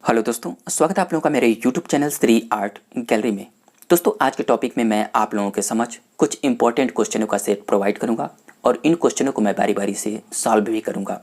Hello दोस्तों, स्वागत है आप लोगों का मेरे YouTube channel Shri art gallery में। दोस्तों, आज के टॉपिक में मैं आप लोगों के समझ कुछ इंपॉर्टेंट क्वेश्चनों का सेट प्रोवाइड करूंगा और इन क्वेश्चनों को मैं बारी बारी से सॉल्व भी करूंगा।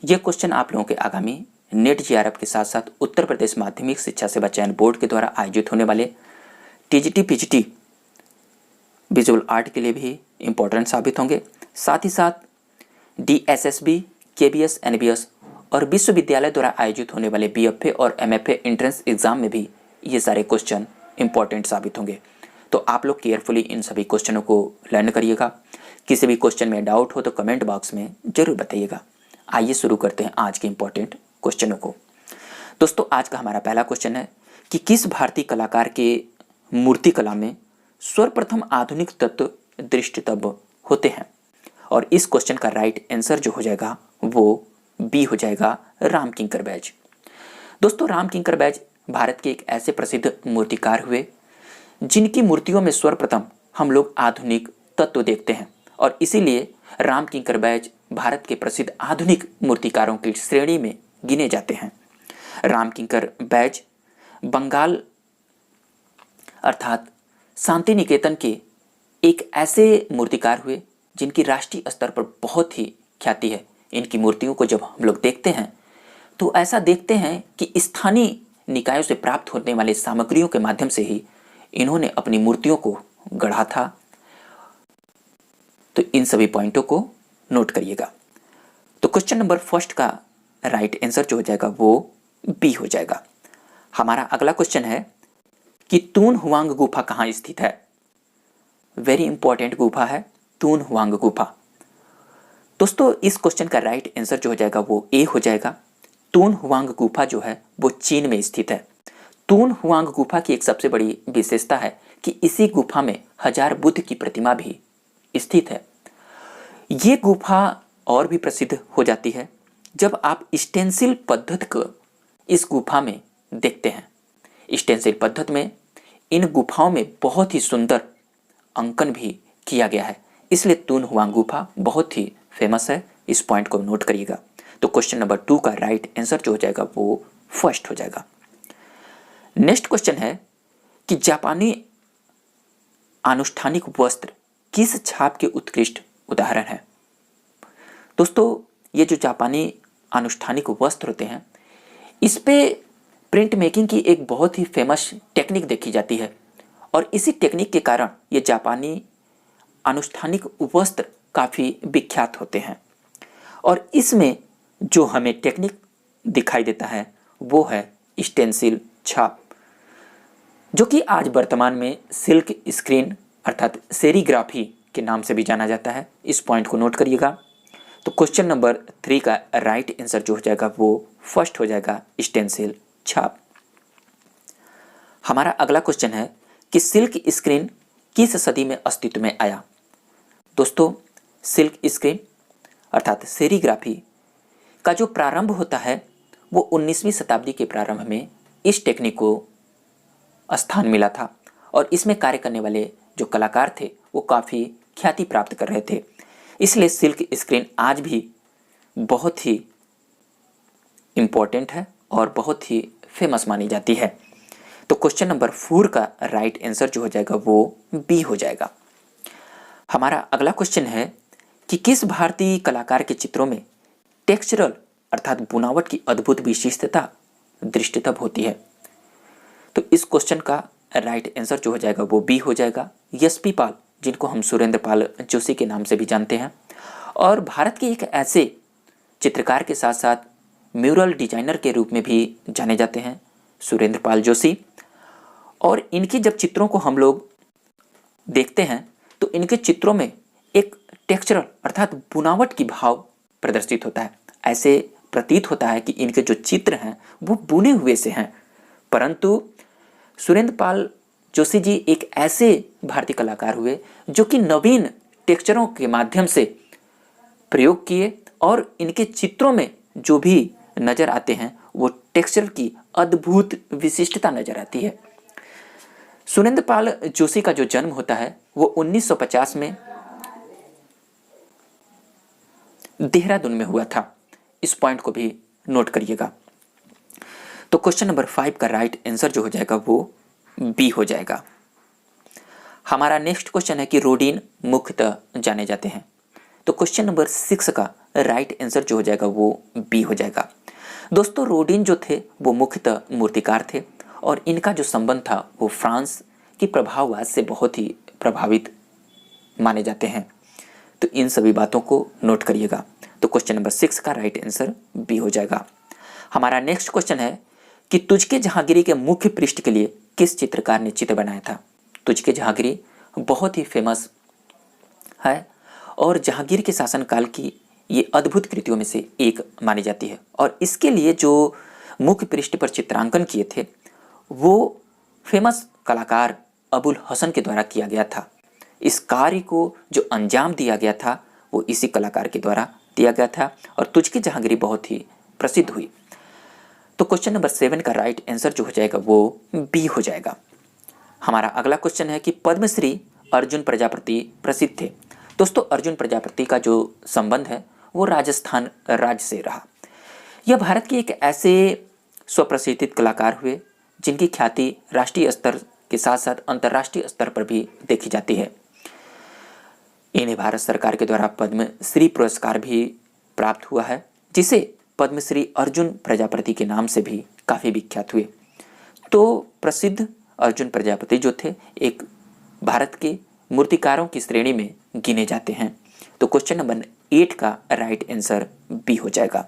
ये क्वेश्चन आप लोगों के आगामी नेट जीआरएफ के साथ साथ उत्तर प्रदेश माध्यमिक शिक्षा सेवा चयन बोर्ड के द्वारा आयोजित होने वाले टीजीटी पीजीटी विजुअल आर्ट के लिए भी इम्पोर्टेंट साबित होंगे। साथ ही साथ DSSB, KBS, NBS और विश्वविद्यालय द्वारा आयोजित होने वाले BFA और MFA एंट्रेंस एग्जाम में भी ये सारे क्वेश्चन इंपॉर्टेंट साबित होंगे। तो आप लोग केयरफुली इन सभी क्वेश्चनों को लर्न करिएगा। किसी भी क्वेश्चन में डाउट हो तो कमेंट बॉक्स में जरूर बताइएगा। आइए शुरू करते हैं आज के इंपॉर्टेंट क्वेश्चनों को। दोस्तों, आज का हमारा पहला क्वेश्चन है कि किस भारतीय कलाकार के मूर्ति कला में सर्वप्रथम आधुनिक तत्व दृष्टितब्य होते हैं। और इस क्वेश्चन का राइट आंसर जो हो जाएगा वो बी हो जाएगा, रामकिंकर बैज। दोस्तों, रामकिंकर बैज भारत के एक ऐसे प्रसिद्ध मूर्तिकार हुए जिनकी मूर्तियों में सर्वप्रथम हम लोग आधुनिक तत्व देखते हैं और इसीलिए रामकिंकर बैज भारत के प्रसिद्ध आधुनिक मूर्तिकारों की श्रेणी में गिने जाते हैं। रामकिंकर बैज बंगाल अर्थात शांति निकेतन के एक ऐसे मूर्तिकार हुए जिनकी राष्ट्रीय स्तर पर बहुत ही ख्याति है। इनकी मूर्तियों को जब हम लोग देखते हैं तो ऐसा देखते हैं कि स्थानीय निकायों से प्राप्त होने वाले सामग्रियों के माध्यम से ही इन्होंने अपनी मूर्तियों को गढ़ा था। तो इन सभी पॉइंटों को नोट करिएगा। तो क्वेश्चन नंबर फर्स्ट का राइट आंसर जो हो जाएगा वो बी हो जाएगा। हमारा अगला क्वेश्चन है कि तून हुआंग गुफा कहाँ स्थित है। वेरी इंपॉर्टेंट गुफा है तून हुआंग गुफा। दोस्तों, इस क्वेश्चन का राइट आंसर जो हो जाएगा वो ए हो जाएगा। तून हुआंग गुफा जो है वो चीन में स्थित है। तून हुआंग गुफा की एक सबसे बड़ी विशेषता है कि इसी गुफा में 1000 बुद्ध की प्रतिमा भी स्थित है। ये गुफा और भी प्रसिद्ध हो जाती है जब आप स्टेंसिल पद्धति को इस गुफा में देखते हैं। स्टेंसिल पद्धति में इन गुफाओं में बहुत ही सुंदर अंकन भी किया गया है, इसलिए तून हुआंग गुफा बहुत ही फेमस है। इस पॉइंट को नोट करिएगा। तो क्वेश्चन नंबर 2 का राइट आंसर जो हो जाएगा वो फर्स्ट हो जाएगा। नेक्स्ट क्वेश्चन है कि जापानी अनुष्ठानिक वस्त्र किस छाप के उत्कृष्ट उदाहरण है। दोस्तों, ये जो जापानी अनुष्ठानिक वस्त्र होते हैं इस पे प्रिंट मेकिंग की एक बहुत ही फेमस टेक्निक देखी जाती है और इसी टेक्निक के कारण ये जापानी अनुष्ठानिक वस्त्र काफ़ी विख्यात होते हैं। और इसमें जो हमें टेक्निक दिखाई देता है वो है स्टेंसिल छाप, जो कि आज वर्तमान में सिल्क स्क्रीन अर्थात सेरीग्राफी के नाम से भी जाना जाता है। इस पॉइंट को नोट करिएगा। तो क्वेश्चन नंबर 3 का राइट आंसर जो हो जाएगा वो फर्स्ट हो जाएगा, स्टेंसिल छाप। हमारा अगला क्वेश्चन है कि सिल्क स्क्रीन किस सदी में अस्तित्व में आया। दोस्तों, सिल्क स्क्रीन अर्थात सेरीग्राफी का जो प्रारंभ होता है वो 19वीं शताब्दी के प्रारंभ में इस टेक्निक को स्थान मिला था और इसमें कार्य करने वाले जो कलाकार थे वो काफ़ी ख्याति प्राप्त कर रहे थे। इसलिए सिल्क स्क्रीन आज भी बहुत ही इम्पोर्टेंट है और बहुत ही फेमस मानी जाती है। तो क्वेश्चन नंबर 4 का राइट आंसर जो हो जाएगा वो बी हो जाएगा। हमारा अगला क्वेश्चन है कि किस भारतीय कलाकार के चित्रों में टेक्सचरल अर्थात बुनावट की अद्भुत विशिष्टता दृष्टितब्य होती है। तो इस क्वेश्चन का राइट आंसर जो हो जाएगा वो बी हो जाएगा। SP पाल, जिनको हम सुरेंद्र पाल जोशी के नाम से भी जानते हैं और भारत के एक ऐसे चित्रकार के साथ साथ म्यूरल डिजाइनर के रूप में भी जाने जाते हैं सुरेंद्र पाल जोशी। और इनकी जब चित्रों को हम लोग देखते हैं तो इनके चित्रों में एक टेक्सचरल अर्थात बुनावट की भाव प्रदर्शित होता है। ऐसे प्रतीत होता है कि इनके जो चित्र हैं वो बुने हुए से हैं, परंतु सुरेंद्र पाल जोशी जी एक ऐसे भारतीय कलाकार हुए जो कि नवीन टेक्सचरों के माध्यम से प्रयोग किए और इनके चित्रों में जो भी नजर आते हैं वो टेक्सचर की अद्भुत विशिष्टता नजर आती है। सुरेंद्र पाल जोशी का जो जन्म होता है वो 1950 में देहरादून में हुआ था। इस पॉइंट को भी नोट करिएगा। तो तो क्वेश्चन नंबर 5 का राइट आंसर जो हो जाएगा वो बी हो जाएगा। हमारा नेक्स्ट क्वेश्चन है कि रोडिन मुख्यतः जाने जाते हैं। तो क्वेश्चन नंबर 6 का राइट आंसर जो हो जाएगा वो बी हो जाएगा। दोस्तों रोडिन जो थे वो मुख्यतः मूर्तिकार थे और इनका जो संबंध था वो फ्रांस की प्रभाववाद से बहुत ही प्रभावित माने जाते हैं। तो इन सभी बातों को नोट करिएगा। तो क्वेश्चन नंबर 6 का राइट आंसर बी हो जाएगा। हमारा नेक्स्ट क्वेश्चन है कि तुझके जहांगीरी के मुख्य पृष्ठ के लिए किस चित्रकार ने चित्र बनाया था। तुझके जहांगीरी बहुत ही फेमस है और जहांगीर के शासनकाल की ये अद्भुत कृतियों में से एक मानी जाती है और इसके लिए जो मुख्य पृष्ठ पर चित्रांकन किए थे वो फेमस कलाकार अबुल हसन के द्वारा किया गया था। इस कार्य को जो अंजाम दिया गया था वो इसी कलाकार के द्वारा दिया गया था और तुझकी जहांगीरी बहुत ही प्रसिद्ध हुई। तो क्वेश्चन नंबर 7 का राइट आंसर जो हो जाएगा वो बी हो जाएगा। हमारा अगला क्वेश्चन है कि पद्मश्री अर्जुन प्रजापति प्रसिद्ध थे। दोस्तों अर्जुन प्रजापति का जो संबंध है वो राजस्थान राज्य से रहा। यह भारत के एक ऐसे स्वप्रसिद्ध कलाकार हुए जिनकी ख्याति राष्ट्रीय स्तर के साथ साथ अंतर्राष्ट्रीय स्तर पर भी देखी जाती है। इन्हें भारत सरकार के द्वारा पद्मश्री पुरस्कार भी प्राप्त हुआ है जिसे पद्मश्री अर्जुन प्रजापति के नाम से भी काफ़ी विख्यात हुए। तो प्रसिद्ध अर्जुन प्रजापति जो थे एक भारत के मूर्तिकारों की श्रेणी में गिने जाते हैं। तो क्वेश्चन नंबर 8 का राइट आंसर बी हो जाएगा।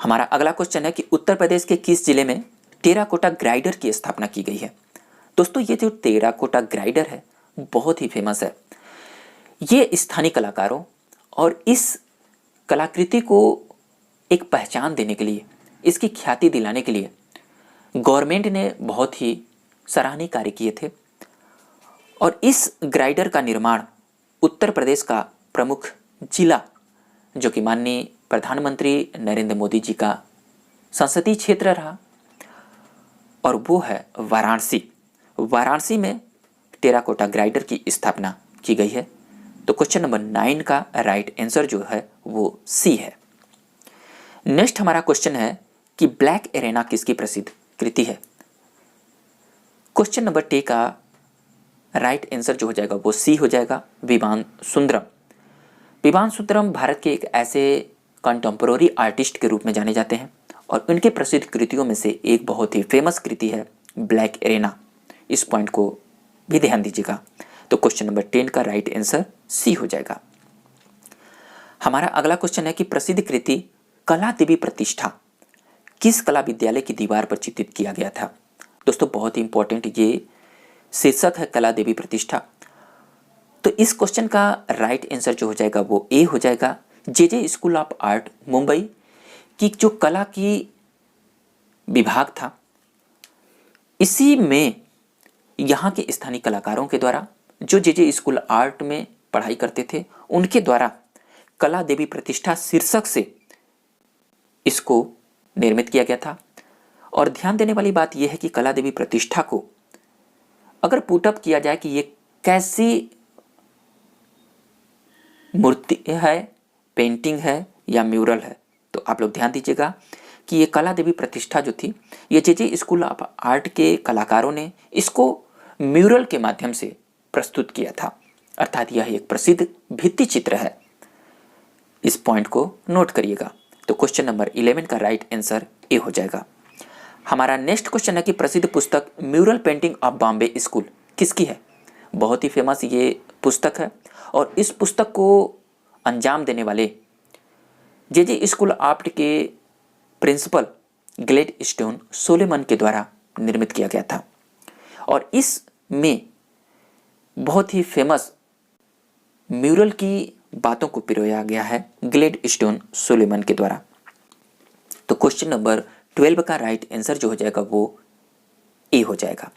हमारा अगला क्वेश्चन है कि उत्तर प्रदेश के किस जिले में टेराकोटा ग्राइडर की स्थापना की गई है। दोस्तों ये जो टेराकोटा ग्राइडर है बहुत ही फेमस है। ये स्थानीय कलाकारों और इस कलाकृति को एक पहचान देने के लिए, इसकी ख्याति दिलाने के लिए गवर्नमेंट ने बहुत ही सराहनीय कार्य किए थे और इस ग्राइडर का निर्माण उत्तर प्रदेश का प्रमुख जिला जो कि माननीय प्रधानमंत्री नरेंद्र मोदी जी का संसदीय क्षेत्र रहा और वो है वाराणसी। वाराणसी में टेराकोटा ग्राइडर की स्थापना की गई है। तो क्वेश्चन नंबर 9 का राइट आंसर जो है वो सी है। नेक्स्ट हमारा क्वेश्चन है कि ब्लैक एरेना किसकी प्रसिद्ध कृति है। क्वेश्चन नंबर 10 का राइट आंसर जो हो जाएगा वो सी हो जाएगा, विवान सुंदरम। विवान सुंदरम भारत के एक ऐसे कंटेम्पोररी आर्टिस्ट के रूप में जाने जाते हैं और उनके प्रसिद्ध कृतियों में से एक बहुत ही फेमस कृति है ब्लैक एरेना। इस पॉइंट को भी ध्यान दीजिएगा। तो क्वेश्चन नंबर 10 का राइट आंसर सी हो जाएगा। हमारा अगला क्वेश्चन है कि प्रसिद्ध कृति कला देवी प्रतिष्ठा किस कला विद्यालय की दीवार पर चित्रित किया गया था। दोस्तों बहुत ही इंपॉर्टेंट ये शीर्षक है कला देवी प्रतिष्ठा। तो इस क्वेश्चन का राइट आंसर जो हो जाएगा वो ए हो जाएगा। जे स्कूल ऑफ आर्ट मुंबई की जो कला की विभाग था इसी में यहाँ के स्थानीय कलाकारों के द्वारा जो जे स्कूल आर्ट में पढ़ाई करते थे उनके द्वारा कला देवी प्रतिष्ठा शीर्षक से इसको निर्मित किया गया था। और ध्यान देने वाली बात यह है कि कला देवी प्रतिष्ठा को अगर पुटअप किया जाए कि ये कैसी मूर्ति है, पेंटिंग है या म्यूरल है, तो आप लोग ध्यान दीजिएगा कि ये कला देवी प्रतिष्ठा जो थी ये जे स्कूल ऑफ आर्ट के कलाकारों ने इसको म्यूरल के माध्यम से प्रस्तुत किया था, अर्थात यह एक प्रसिद्ध भित्ति चित्र है। इस पॉइंट को नोट करिएगा। तो क्वेश्चन नंबर 11 का राइट आंसर ए हो जाएगा। हमारा नेक्स्ट क्वेश्चन है कि प्रसिद्ध पुस्तक mural painting of Bombay school किसकी है। बहुत ही फेमस ये पुस्तक है और इस पुस्तक को अंजाम देने वाले जे स्कूल आर्ट के प्रिंसिपल ग्लेडस्टोन सोलेमन के द्वारा निर्मित किया गया था और इसमें बहुत ही फेमस म्यूरल की बातों को पिरोया गया है ग्लेडस्टोन सोलेमन के द्वारा। तो क्वेश्चन नंबर 12 का राइट आंसर जो हो जाएगा वो ए हो जाएगा।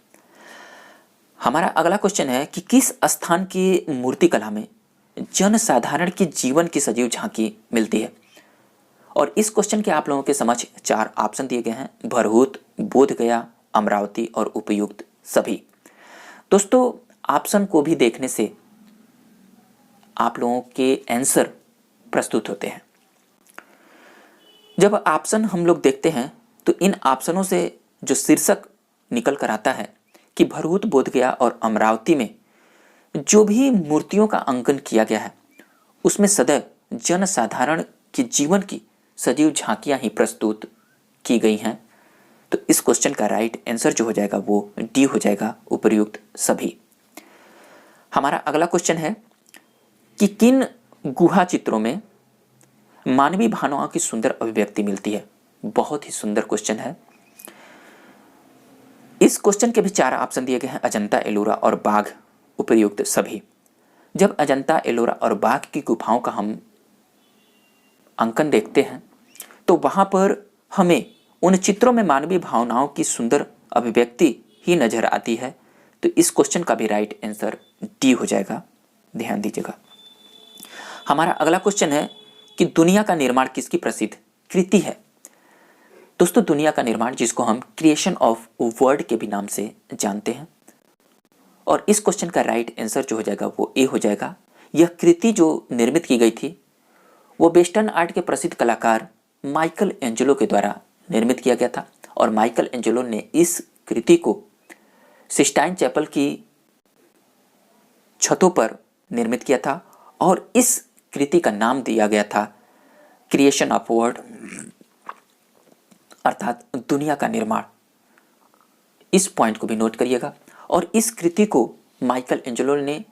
हमारा अगला क्वेश्चन है कि किस स्थान की मूर्तिकला में जनसाधारण के जीवन की सजीव झांकी मिलती है। और इस क्वेश्चन के आप लोगों के समक्ष 4 ऑप्शन दिए गए हैं, भरहूत, बोधगया, अमरावती और उपयुक्त सभी। दोस्तों ऑप्शन को भी देखने से आप लोगों के आंसर प्रस्तुत होते हैं। जब ऑप्शन हम लोग देखते हैं तो इन ऑप्शनों से जो शीर्षक निकल कर आता है कि भरहुत, बोधगया और अमरावती में जो भी मूर्तियों का अंकन किया गया है उसमें सदैव जनसाधारण के जीवन की सजीव झांकियां ही प्रस्तुत की गई हैं। तो इस क्वेश्चन का राइट आंसर जो हो जाएगा वो डी हो जाएगा, उपर्युक्त सभी। हमारा अगला क्वेश्चन है कि किन गुहा चित्रों में मानवीय भावनाओं की सुंदर अभिव्यक्ति मिलती है। बहुत ही सुंदर क्वेश्चन है। इस क्वेश्चन के भी 4 ऑप्शन दिए गए हैं, अजंता, एलोरा और बाघ, उपर्युक्त सभी। जब अजंता, एलोरा और बाघ की गुफाओं का हम अंकन देखते हैं तो वहां पर हमें उन चित्रों में मानवीय भावनाओं की सुंदर अभिव्यक्ति ही नजर आती है। तो इस क्वेश्चन का भी राइट आंसर डी हो जाएगा, ध्यान दीजिएगा। हमारा अगला क्वेश्चन है कि दुनिया का निर्माण किसकी प्रसिद्ध कृति है। दोस्तों, दुनिया का निर्माण जिसको हम क्रिएशन ऑफ वर्ल्ड के भी नाम से जानते हैं, और इस क्वेश्चन का राइट आंसर जो हो जाएगा वो ए हो जाएगा। यह कृति जो निर्मित की गई थी वो वेस्टर्न आर्ट के प्रसिद्ध कलाकार माइकल एंजेलो के द्वारा निर्मित किया गया था, और माइकल एंजेलो ने इस कृति को सिस्टाइन चैपल की छतों पर निर्मित किया था, और इस कृति का नाम दिया गया था क्रिएशन ऑफ वर्ल्ड, अर्थात दुनिया का निर्माण। इस पॉइंट को भी नोट करिएगा। और इस कृति को माइकल एंजेलो ने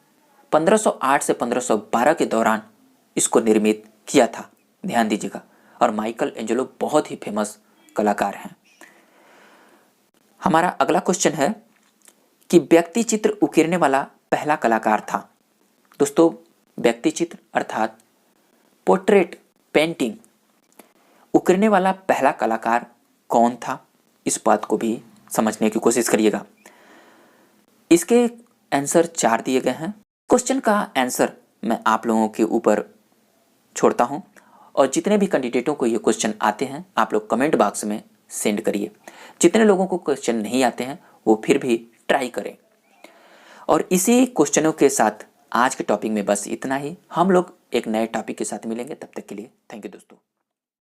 1508 से 1512 के दौरान इसको निर्मित किया था, ध्यान दीजिएगा। और माइकल एंजेलो बहुत ही फेमस कलाकार हैं। हमारा अगला क्वेश्चन है कि व्यक्ति चित्र उकेरने वाला पहला कलाकार था। दोस्तों, व्यक्ति चित्र अर्थात पोर्ट्रेट पेंटिंग उकेरने वाला पहला कलाकार कौन था, इस बात को भी समझने की कोशिश करिएगा। इसके आंसर 4 दिए गए हैं। क्वेश्चन का आंसर मैं आप लोगों के ऊपर छोड़ता हूं, और जितने भी कैंडिडेटों को ये क्वेश्चन आते हैं आप लोग कमेंट बॉक्स में सेंड करिए। जितने लोगों को क्वेश्चन नहीं आते हैं वो फिर भी ट्राई करें। और इसी क्वेश्चनों के साथ आज के टॉपिक में बस इतना ही। हम लोग एक नए टॉपिक के साथ मिलेंगे, तब तक के लिए थैंक यू दोस्तों।